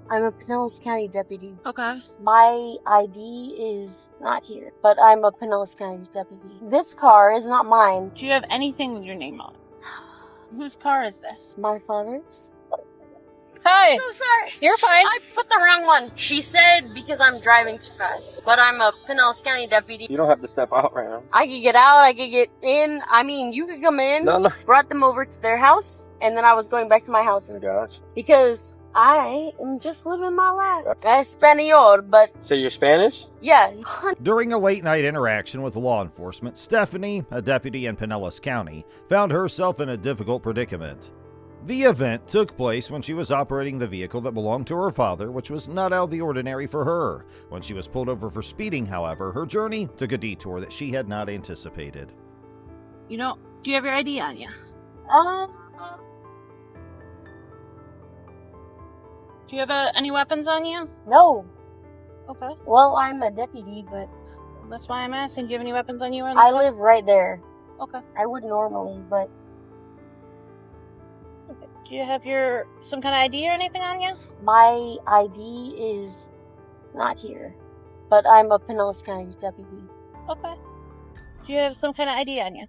I'm a Pinellas County deputy. Okay. My ID is not here, but I'm a Pinellas County deputy. This car is not mine. Do you have anything with your name on it? Whose car is this? My father's. Hey! So sorry. You're fine. I put the wrong one. She said because I'm driving too fast, but I'm a Pinellas County deputy. You don't have to step out right now. I could get out, I could get in. I mean, you could come in. No. Brought them over to their house, and then I was going back to my house. Gotcha. Because I am just living my life. Espanol, but So you're Spanish? yeah. During a late-night interaction with law enforcement, Stephanie, a deputy in Pinellas County, found herself in a difficult predicament. The event took place when she was operating the vehicle that belonged to her father, which was not out of the ordinary for her. When she was pulled over for speeding, however, her journey took a detour that she had not anticipated. You know, do you have your ID on you? Do you have any weapons on you? No. Okay. Well, I'm a deputy, but That's why I'm asking. Do you have any weapons on you? Or I live right there. Okay. I would normally, but Okay. Do you have some kind of ID or anything on you? my ID is not here. But I'm a Pinellas County deputy. Okay. Do you have some kind of ID on you?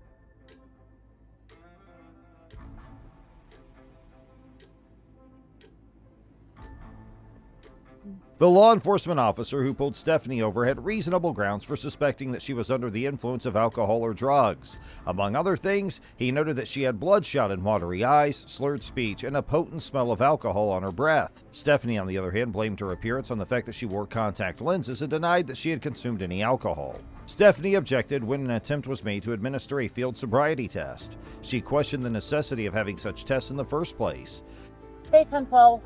The law enforcement officer who pulled Stephanie over had reasonable grounds for suspecting that she was under the influence of alcohol or drugs. Among other things, he noted that she had bloodshot and watery eyes, slurred speech, and a potent smell of alcohol on her breath. Stephanie, on the other hand, blamed her appearance on the fact that she wore contact lenses and denied that she had consumed any alcohol. Stephanie objected when an attempt was made to administer a field sobriety test. She questioned the necessity of having such tests in the first place. Stay 10-12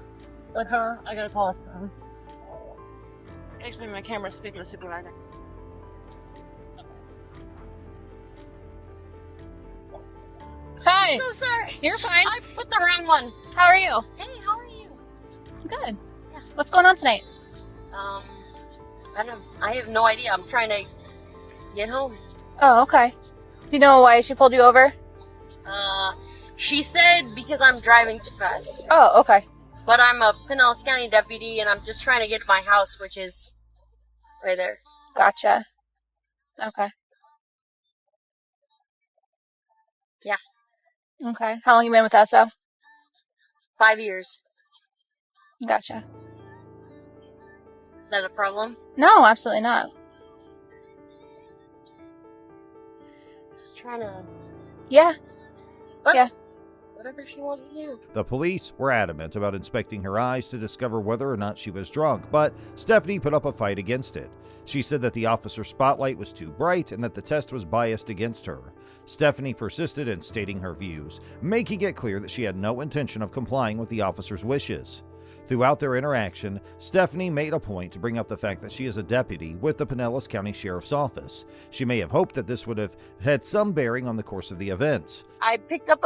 with her. I gotta call us down. Actually, my camera's speaking to supervisor. Hi! So sorry. You're fine. I put the wrong one. How are you? Hey, how are you? Good. Yeah. What's going on tonight? I have no idea. I'm trying to get home. Oh, okay. Do you know why she pulled you over? She said because I'm driving too fast. Oh, okay. But I'm a Pinellas County deputy, and I'm just trying to get to my house, which is right there. Gotcha. Okay. Yeah. Okay. How long you been with SO? 5 years. Gotcha. Is that a problem? No, absolutely not. Just trying to... Yeah. But Yeah. whatever she wanted to do. The police were adamant about inspecting her eyes to discover whether or not she was drunk, but Stephanie put up a fight against it. She said that the officer's spotlight was too bright and that the test was biased against her. Stephanie persisted in stating her views, making it clear that she had no intention of complying with the officer's wishes. Throughout their interaction, Stephanie made a point to bring up the fact that she is a deputy with the Pinellas County Sheriff's Office. She may have hoped that this would have had some bearing on the course of the events. I picked up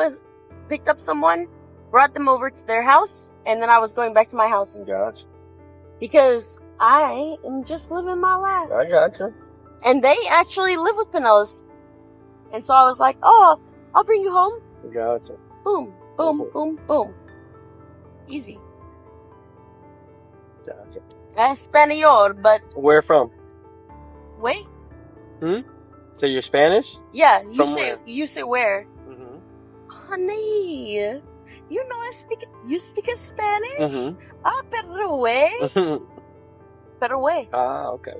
someone, brought them over to their house, and then I was going back to my house. Gotcha. Because I am just living my life. I gotcha. And they actually live with Pinellas. And so I was like, oh, I'll bring you home. Gotcha. Boom, boom, boom, boom. Easy. Gotcha. Espanol, but Where from? wait. So you're Spanish? Yeah, From where? you say where? Mm-hmm. Honey, you know you speak Spanish? Mm-hmm. Ah, pero way. Pero way. Ah, okay.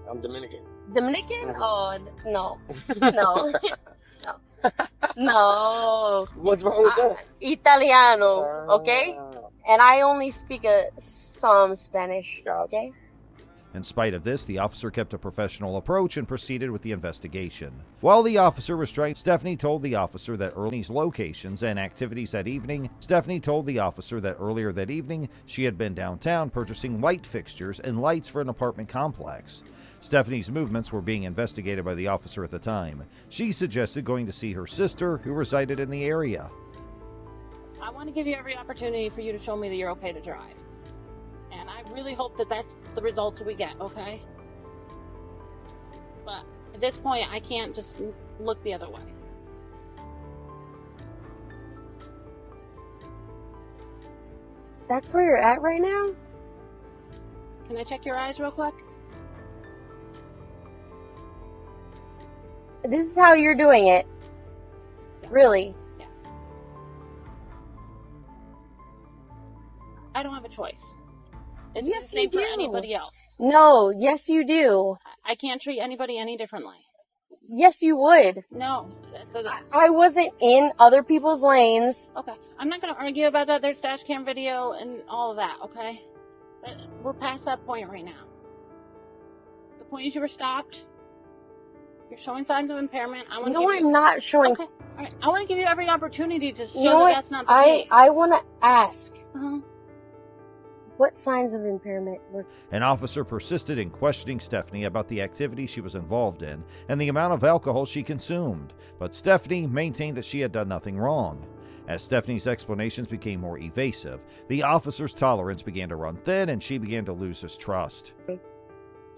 I'm Dominican. Dominican? Mhm. Oh, no. No. No. No. What's wrong with that? Italiano, okay? Ah, And I only speak some Spanish, Gotcha. okay? In spite of this, the officer kept a professional approach and proceeded with the investigation. While the officer was trying, Stephanie told the officer that Ernie's locations and activities that evening. Stephanie told the officer that earlier that evening she had been downtown purchasing light fixtures and lights for an apartment complex. Stephanie's movements were being investigated by the officer at the time. She suggested going to see her sister, who resided in the area. I want to give you every opportunity for you to show me that you're okay to drive. And I really hope that that's the results we get, okay? But at this point, I can't just look the other way. That's where you're at right now? Can I check your eyes real quick? This is how you're doing it. Yeah. Really? Yeah. I don't have a choice. It's Yes, the same you do. for anybody else. No, yes you do. I can't treat anybody any differently. Yes you would. No. I wasn't in other people's lanes. Okay. I'm not going to argue about that. There's dash cam video and all of that, okay? But we're past that point right now. The point is you were stopped. You're showing signs of impairment. No, I'm not showing. Okay. All right. I want to give you every opportunity to show You know that what? that's not the case. I want to ask. Uh-huh. What signs of impairment was... An officer persisted in questioning Stephanie about the activity she was involved in and the amount of alcohol she consumed, but Stephanie maintained that she had done nothing wrong. As Stephanie's explanations became more evasive, the officer's tolerance began to run thin and she began to lose his trust.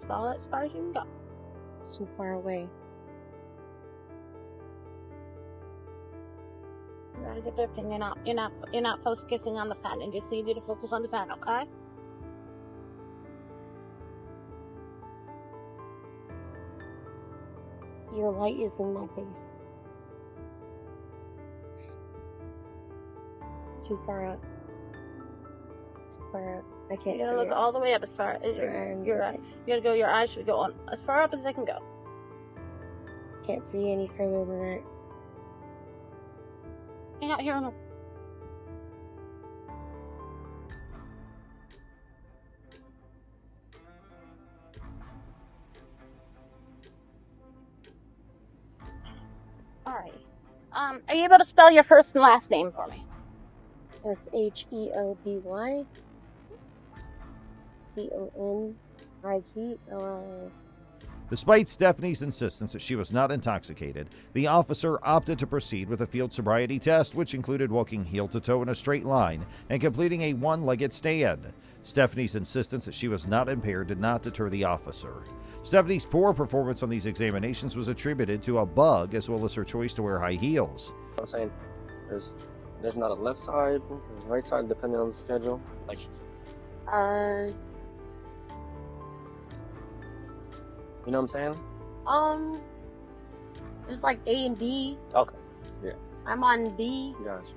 Follow it as far as you can go. It's too far away. Your eyes are drifting. You're not focusing on the fan. I just need you to focus on the fan, okay? Your light is in my face. Too far up. Too far up. I can't see You gotta look it. all the way up as far as your eye. You gotta go. Your eyes should go on as far up as they can go. Can't see any further than that. Hang out here on the. Alright. Are you able to spell your first and last name for me? Sheoby Conigl. Despite Stephanie's insistence that she was not intoxicated, the officer opted to proceed with a field sobriety test, which included walking heel to toe in a straight line and completing a one-legged stand. Stephanie's insistence that she was not impaired did not deter the officer. Stephanie's poor performance on these examinations was attributed to a bug as well as her choice to wear high heels. I'm saying there's not a left side, right side, depending on the schedule. Like, you know what I'm saying? There's like A and B. Okay. Yeah. I'm on B. Gotcha.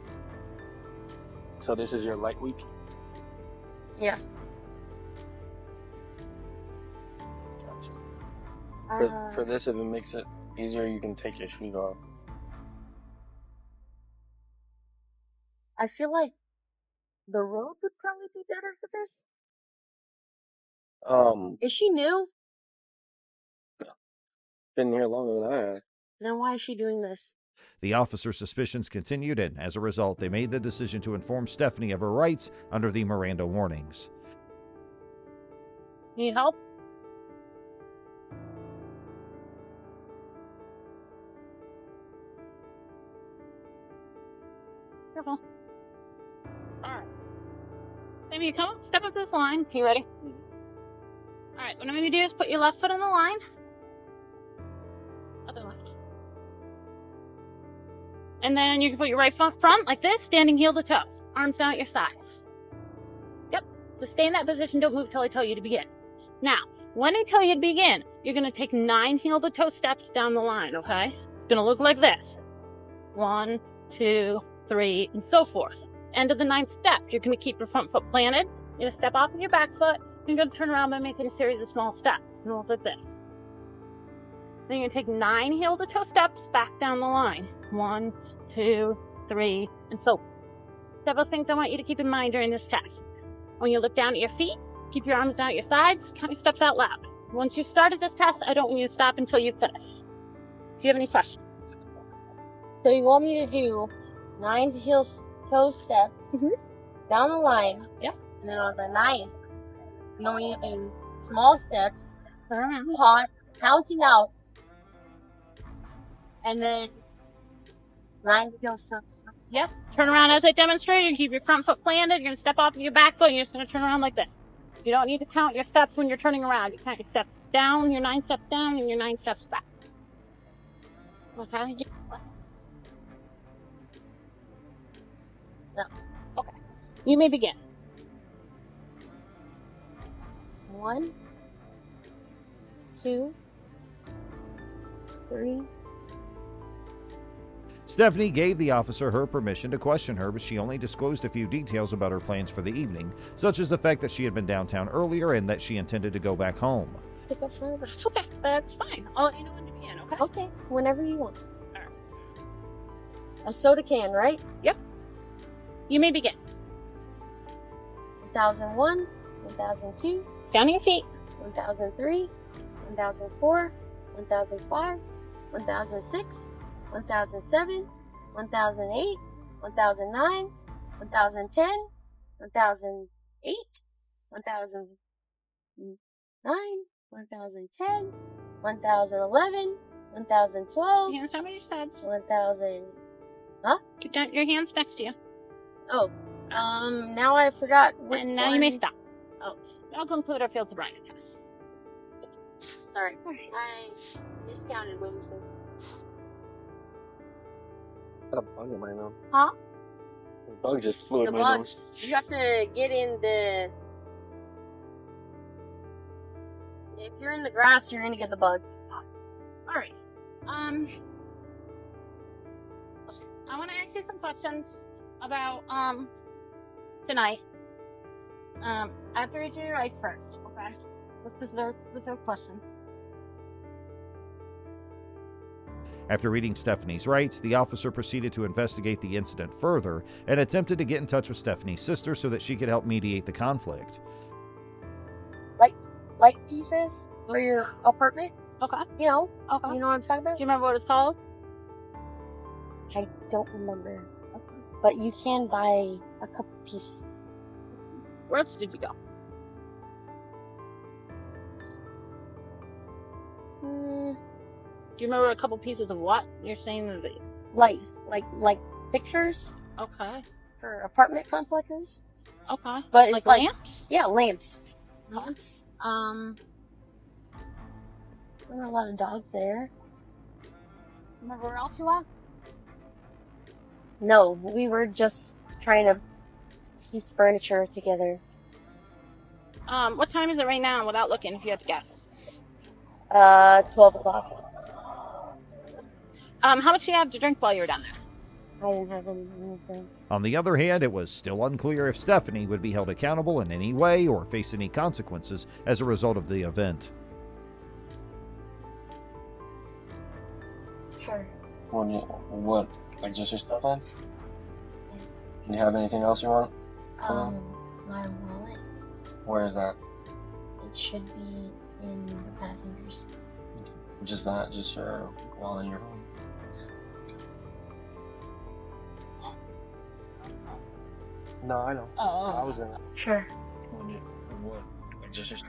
So this is your light week? Yeah. Gotcha. For this, if it makes it easier, you can take your shoes off. I feel like the road would probably be better for this. Is she new? Been here longer than I have. Then why is she doing this? The officer's suspicions continued, and as a result, they made the decision to inform Stephanie of her rights under the Miranda warnings. Need help? Careful. Alright. Maybe you come up, step up to this line. You ready? Alright, what I'm going to do is put your left foot on the line. Other left. And then you can put your right foot front like this, standing heel to toe. Arms down at your sides. Yep. So stay in that position. Don't move until I tell you to begin. Now, when I tell you to begin, you're going to take 9 heel to toe steps down the line, okay? It's going to look like this. 1, 2, 3, and so forth. End of the 9th step, you're going to keep your front foot planted. You're going to step off of your back foot. You're going to turn around by making a series of small steps. And look like this. Then you're going to take 9 heel to toe steps back down the line. 1, 2, 3, and so forth. Several things I want you to keep in mind during this test. When you look down at your feet, keep your arms down at your sides, count your steps out loud. Once you've started this test, I don't want you to stop until you finish. Do you have any questions? So you want me to do 9 heel toe steps down the line. Yep. And then on the 9th, you want me to do small steps, counting out, and then 9 heel steps. Yep. Turn around as I demonstrated. Keep your front foot planted. You're going to step off of your back foot. And you're just going to turn around like this. You don't need to count your steps when you're turning around. You count your steps down, your 9 steps down, and your 9 steps back. Okay? No. Okay. You may begin. 1, 2, 3. Stephanie gave the officer her permission to question her, but she only disclosed a few details about her plans for the evening, such as the fact that she had been downtown earlier and that she intended to go back home. Pick up forever. Okay, that's fine. I'll let you know when to begin, okay? Okay, whenever you want. Alright. A soda can, right? Yep. You may begin. 1001, 1002, Down to your feet. 1003, 1004, 1005, 1006, 1007, 1008, 1009, 1010, 1008, 1009, 1010, 1011, 1012, Hands down by your sides. 1000. Keep down your hands next to you. Oh, now I forgot. And now you may stop. Oh. I'll conclude our field sobriety test. Sorry, I miscounted what you said. Got a bug in my nose. Huh? The bug just flew The in my bugs. You have to get in the. If you're in the grass, you're gonna get the bugs. Alright. I want to ask you some questions about, tonight. I have to read you your rights first, okay? Specific questions. After reading Stephanie's rights, the officer proceeded to investigate the incident further and attempted to get in touch with Stephanie's sister so that she could help mediate the conflict. Light pieces for your apartment. Okay. You know Okay. what I'm talking about. Do you remember what it's called? I don't remember, but you can buy a couple pieces. Where else did you go? Do you remember a couple pieces of what? You're saying that they... Like pictures Okay. for apartment complexes. Okay. But it's like lamps? yeah, lamps. Lamps. There were a lot of dogs there. Remember where else you went? No, we were just trying to piece furniture together. What time is it right now without looking, if you had to guess? 12 o'clock. How much do you have to drink while you were down there? I didn't have anything. On the other hand, it was still unclear if Stephanie would be held accountable in any way or face any consequences as a result of the event. Sure. What? Like just your stuff on? Do you have anything else you want? My wallet. Where is that? It should be in the passenger seat. Just that? Just your wallet and your phone? No, I know. I was gonna. Sure. What? Like just your stuff?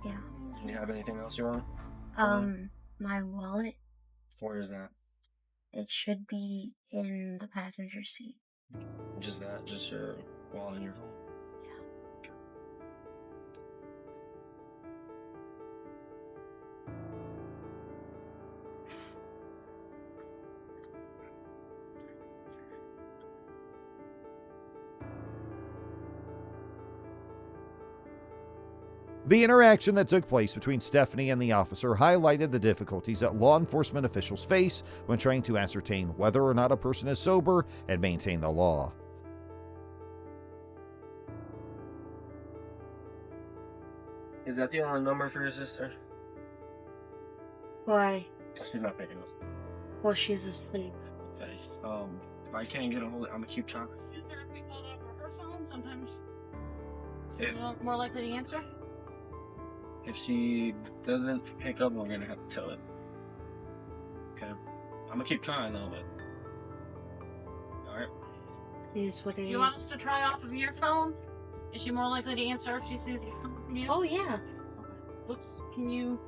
Yeah. Do you have anything else you want? My wallet. Where is that? It should be in the passenger seat. Just that? Just your wallet and your phone? The interaction that took place between Stephanie and the officer highlighted the difficulties that law enforcement officials face when trying to ascertain whether or not a person is sober and maintain the law. Is that the only number for your sister? Why? She's not picking up. Well, she's asleep. Okay. If I can't get a hold of it, I'm gonna keep trying. Is there if we called off her phone sometimes? Yeah. You're more likely to answer? If she doesn't pick up, we're gonna have to tell it. Okay. I'm gonna keep trying though, but. Alright. It is what it Do is. you want us to try off of your phone? Is she more likely to answer if she sees you from you? Oh, yeah. Can you...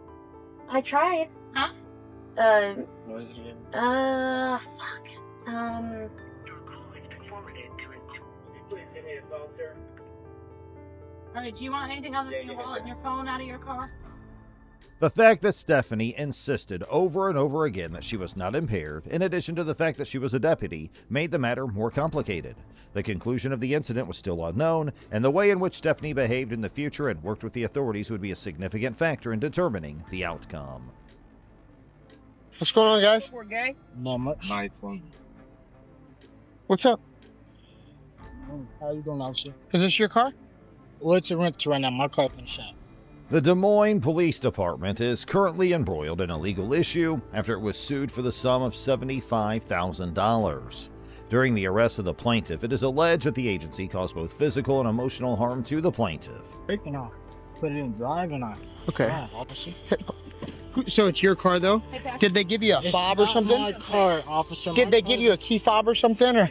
I tried. Huh? What is it again? Fuck. Alright, do you want anything other than your wallet and your phone out of your car? The fact that Stephanie insisted over and over again that she was not impaired, in addition to the fact that she was a deputy, made the matter more complicated. The conclusion of the incident was still unknown, and the way in which Stephanie behaved in the future and worked with the authorities would be a significant factor in determining the outcome. What's going on, guys? Poor guy. Not much. Nice one. What's up? How you doing, officer? Is this your car? Well, it's a rent right now. My car's in the shop. The Des Moines Police Department is currently embroiled in a legal issue after it was sued for the sum of $75,000. During the arrest of the plaintiff, it is alleged that the agency caused both physical and emotional harm to the plaintiff. Breaking off. Put it in drive and I. Okay. Yeah, officer. So it's your car, though? Did they give you a It's fob or not something? my car, officer. Did My they car- give you a key fob or something? Or?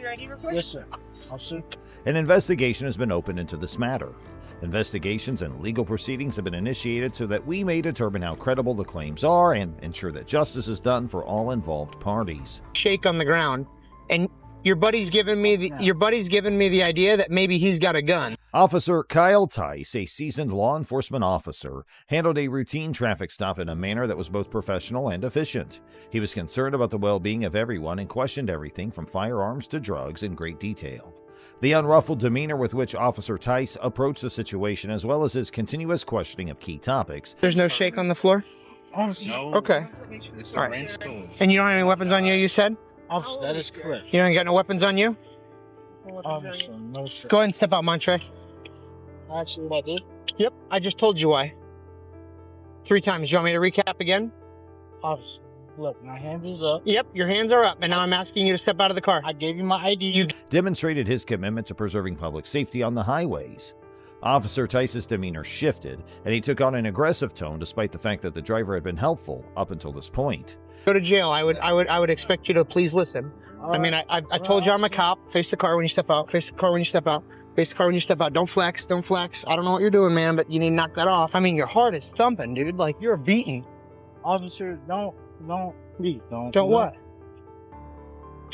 Yes, sir. Officer. An investigation has been opened into this matter. Investigations and legal proceedings have been initiated so that we may determine how credible the claims are and ensure that justice is done for all involved parties. Shake on the ground, and your buddy's giving me the idea that maybe he's got a gun. Officer Kyle Tice, a seasoned law enforcement officer, handled a routine traffic stop in a manner that was both professional and efficient. He was concerned about the well-being of everyone and questioned everything from firearms to drugs in great detail. The unruffled demeanor with which Officer Tice approached the situation, as well as his continuous questioning of key topics. There's no shake on the floor? Officer. No. Okay. It's All a right. rainstorm. And you don't have any weapons on you, you said? Officer, that is correct. You don't got no weapons on you? Officer, no, sir. Go ahead and step out, Montre. Actually, what I did? Yep, I just told you why. 3 times. You want me to recap again? Officer, look, my hands is up. Yep, your hands are up, and now I'm asking you to step out of the car. I gave you my ID. Demonstrated his commitment to preserving public safety on the highways. Officer Tice's demeanor shifted, and he took on an aggressive tone despite the fact that the driver had been helpful up until this point. Go to jail. I would expect you to please listen. I mean, I told you I'm a cop. Face the car when you step out. Face the car when you step out. Face the car when you step out. Don't flex. Don't flex. I don't know what you're doing, man, but you need to knock that off. I mean, your heart is thumping, dude. Like, you're beating. Officer, please, don't. Don't what?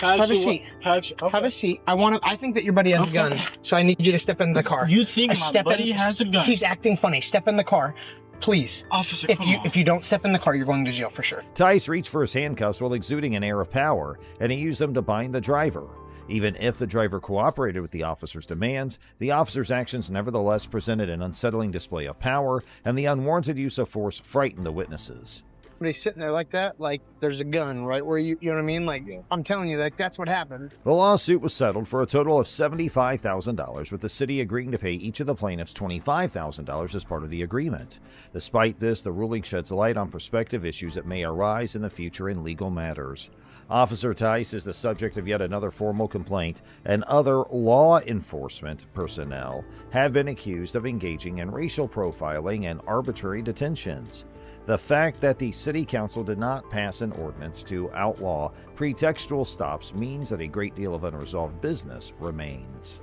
Have a seat. Okay. Have a seat. I think that your buddy has a gun, so I need you to step into the car. You think my Step buddy in- has a gun? He's acting funny. Step in the car, please. Officer, If you don't step in the car, you're going to jail for sure. Tice reached for his handcuffs while exuding an air of power, and he used them to bind the driver. Even if the driver cooperated with the officer's demands, the officer's actions nevertheless presented an unsettling display of power, and the unwarranted use of force frightened the witnesses. When he's sitting there like that, like there's a gun right where you know what I mean? Like, I'm telling you, like that's what happened. The lawsuit was settled for a total of $75,000, with the city agreeing to pay each of the plaintiffs $25,000 as part of the agreement. Despite this, the ruling sheds light on prospective issues that may arise in the future in legal matters. Officer Tice is the subject of yet another formal complaint, and other law enforcement personnel have been accused of engaging in racial profiling and arbitrary detentions. The fact that the City Council did not pass an ordinance to outlaw pretextual stops means that a great deal of unresolved business remains.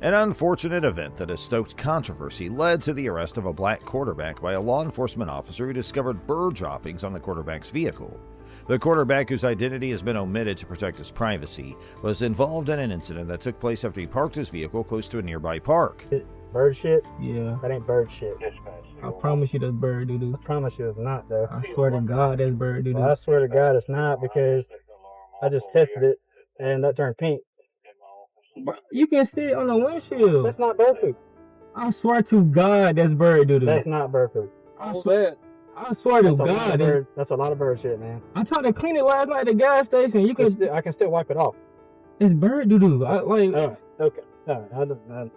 An unfortunate event that has stoked controversy led to the arrest of a black quarterback by a law enforcement officer who discovered bird droppings on the quarterback's vehicle. The quarterback, whose identity has been omitted to protect his privacy, was involved in an incident that took place after he parked his vehicle close to a nearby park. Bird shit? Yeah, That ain't bird shit. I promise you that's bird doo doo. I promise you it's not, though. I swear to God that's bird doo doo. Well, I swear to God it's not, because I just tested it and that turned pink. You can see it on the windshield. That's not bird poop. I swear to God that's bird doo doo. That's not bird poop. I swear to That's a lot God. of bird. That's a lot of bird shit, man. I tried to clean it last night at the gas station. You can. I can still wipe it off. It's bird doo doo. I like. All right. Okay. All right.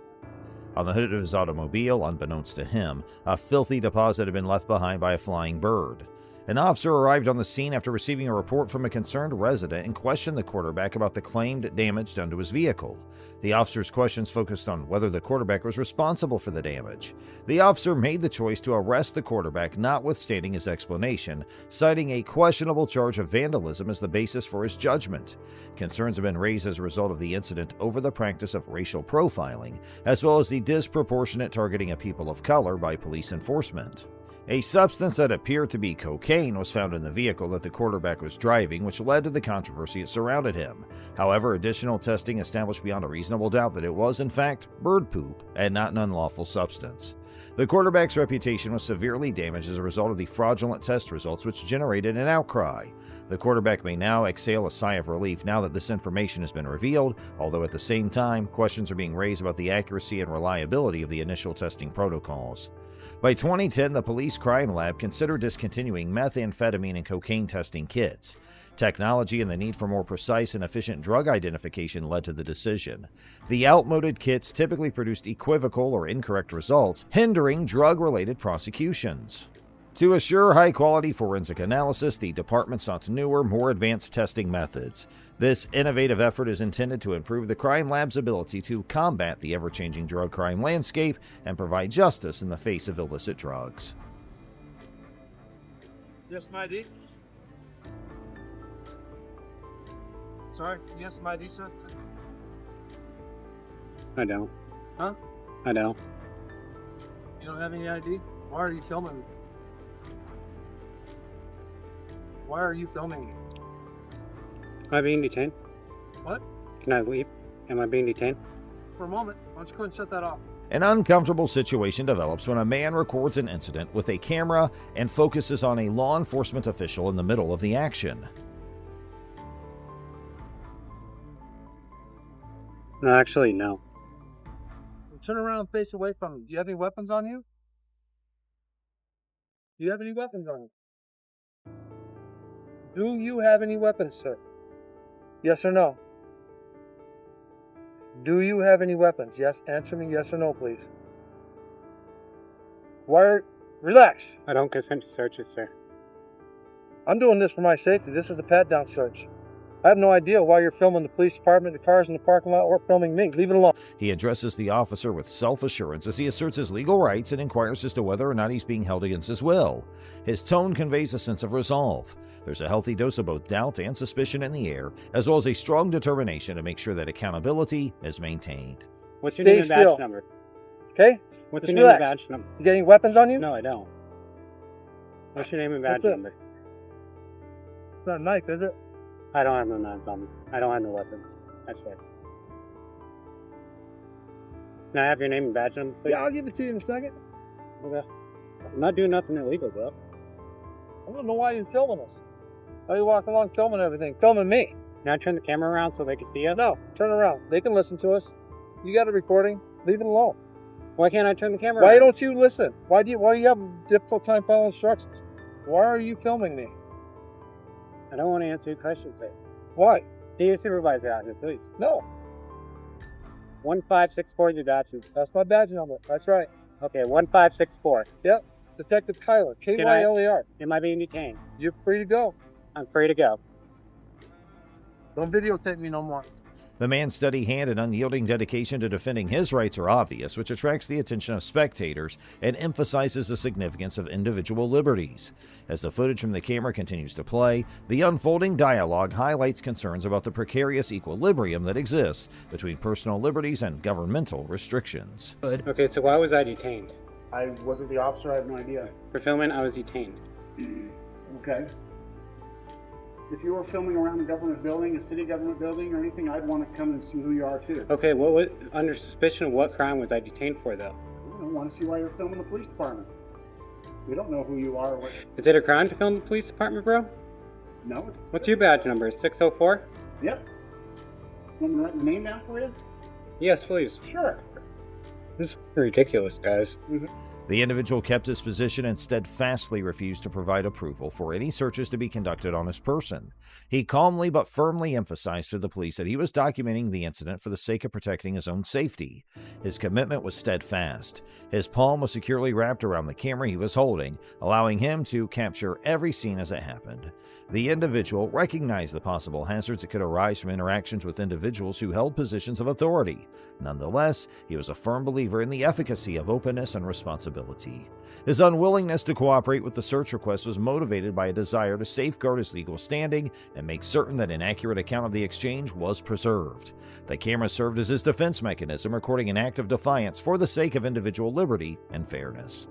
On the hood of his automobile, unbeknownst to him, a filthy deposit had been left behind by a flying bird. An officer arrived on the scene after receiving a report from a concerned resident and questioned the quarterback about the claimed damage done to his vehicle. The officer's questions focused on whether the quarterback was responsible for the damage. The officer made the choice to arrest the quarterback, notwithstanding his explanation, citing a questionable charge of vandalism as the basis for his judgment. Concerns have been raised as a result of the incident over the practice of racial profiling, as well as the disproportionate targeting of people of color by police enforcement. A substance that appeared to be cocaine was found in the vehicle that the quarterback was driving, which led to the controversy that surrounded him. However, additional testing established beyond a reasonable doubt that it was, in fact, bird poop and not an unlawful substance. The quarterback's reputation was severely damaged as a result of the fraudulent test results, which generated an outcry. The quarterback may now exhale a sigh of relief now that this information has been revealed, although at the same time, questions are being raised about the accuracy and reliability of the initial testing protocols. By 2010, the police crime lab considered discontinuing methamphetamine and cocaine testing kits. Technology and the need for more precise and efficient drug identification led to the decision. The outmoded kits typically produced equivocal or incorrect results, hindering drug-related prosecutions. To assure high-quality forensic analysis, the department sought newer, more advanced testing methods. This innovative effort is intended to improve the crime lab's ability to combat the ever-changing drug crime landscape and provide justice in the face of illicit drugs. Yes, my ID. Sorry, yes, my ID, sir. I don't. Huh? I don't. You don't have any ID? Why are you filming me? Why are you filming me? Am I being detained? What? Can I leave? Am I being detained? For a moment. Why don't you go ahead and shut that off? An uncomfortable situation develops when a man records an incident with a camera and focuses on a law enforcement official in the middle of the action. No, actually, no. Turn around and face away from me. Do you have any weapons on you? Do you have any weapons on you? Do you have any weapons, sir? Yes or no? Do you have any weapons? Yes. Answer me yes or no, please. Relax. I don't consent to searches, sir. I'm doing this for my safety. This is a pat-down search. I have no idea why you're filming the police department, the cars in the parking lot, or filming me. Leave it alone. He addresses the officer with self-assurance as he asserts his legal rights and inquires as to whether or not he's being held against his will. His tone conveys a sense of resolve. There's a healthy dose of both doubt and suspicion in the air, as well as a strong determination to make sure that accountability is maintained. What's your name and Stay still. badge number? Okay? What's Just your name and relax. badge number? You got any weapons on you? No, I don't. What's your name and What's badge this? number? It's not a knife, is it? I don't have no knives on me. I don't have no weapons. That's right. Can I have your name and badge number, please? Yeah, I'll give it to you in a second. Okay. I'm not doing nothing illegal, though. I don't know why you're filming us. Why are you walking along filming everything? Filming me. Can I turn the camera around so they can see us? No, turn around. They can listen to us. You got a recording. Leave it alone. Why can't I turn the camera Why around? don't you listen? Why do you have a difficult time following instructions? Why are you filming me? I don't want to answer your questions, sir. Why? Get your supervisor out here, please. No. 1564 is your badge number. That's my badge number. That's right. Okay, 1564. Yep. Detective Kyler. Kyler. Am I being detained? You're free to go. I'm free to go. Don't videotape me no more. The man's steady hand and unyielding dedication to defending his rights are obvious, which attracts the attention of spectators and emphasizes the significance of individual liberties. As the footage from the camera continues to play, the unfolding dialogue highlights concerns about the precarious equilibrium that exists between personal liberties and governmental restrictions. Okay, so why was I detained? I wasn't the officer, I have no idea. For filming, I was detained. Okay. If you were filming around a government building, a city government building, or anything, I'd want to come and see who you are too. Okay, under suspicion of what crime was I detained for, though? I don't want to see why you're filming the police department. We don't know who you are or what. Is it a crime to film the police department, bro? No, it's. What's your badge number? 604? Yep. Want me to write the name down for you? Yes, please. Sure. This is ridiculous, guys. The individual kept his position and steadfastly refused to provide approval for any searches to be conducted on his person. He calmly but firmly emphasized to the police that he was documenting the incident for the sake of protecting his own safety. His commitment was steadfast. His palm was securely wrapped around the camera he was holding, allowing him to capture every scene as it happened. The individual recognized the possible hazards that could arise from interactions with individuals who held positions of authority. Nonetheless, he was a firm believer in the efficacy of openness and responsibility. His unwillingness to cooperate with the search request was motivated by a desire to safeguard his legal standing and make certain that an accurate account of the exchange was preserved. The camera served as his defense mechanism, recording an act of defiance for the sake of individual liberty and fairness.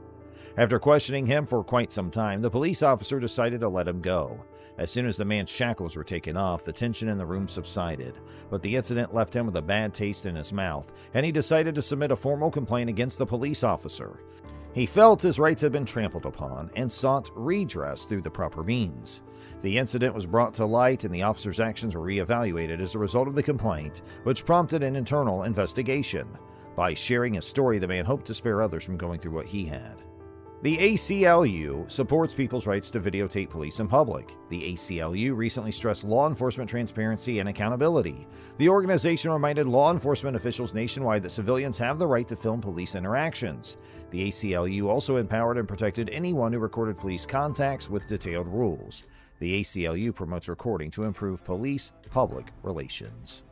After questioning him for quite some time, the police officer decided to let him go. As soon as the man's shackles were taken off, the tension in the room subsided, but the incident left him with a bad taste in his mouth, and he decided to submit a formal complaint against the police officer. He felt his rights had been trampled upon and sought redress through the proper means. The incident was brought to light and the officer's actions were reevaluated as a result of the complaint, which prompted an internal investigation. By sharing his story, the man hoped to spare others from going through what he had. The ACLU supports people's rights to videotape police in public. The ACLU recently stressed law enforcement transparency and accountability. The organization reminded law enforcement officials nationwide that civilians have the right to film police interactions. The ACLU also empowered and protected anyone who recorded police contacts with detailed rules. The ACLU promotes recording to improve police public relations.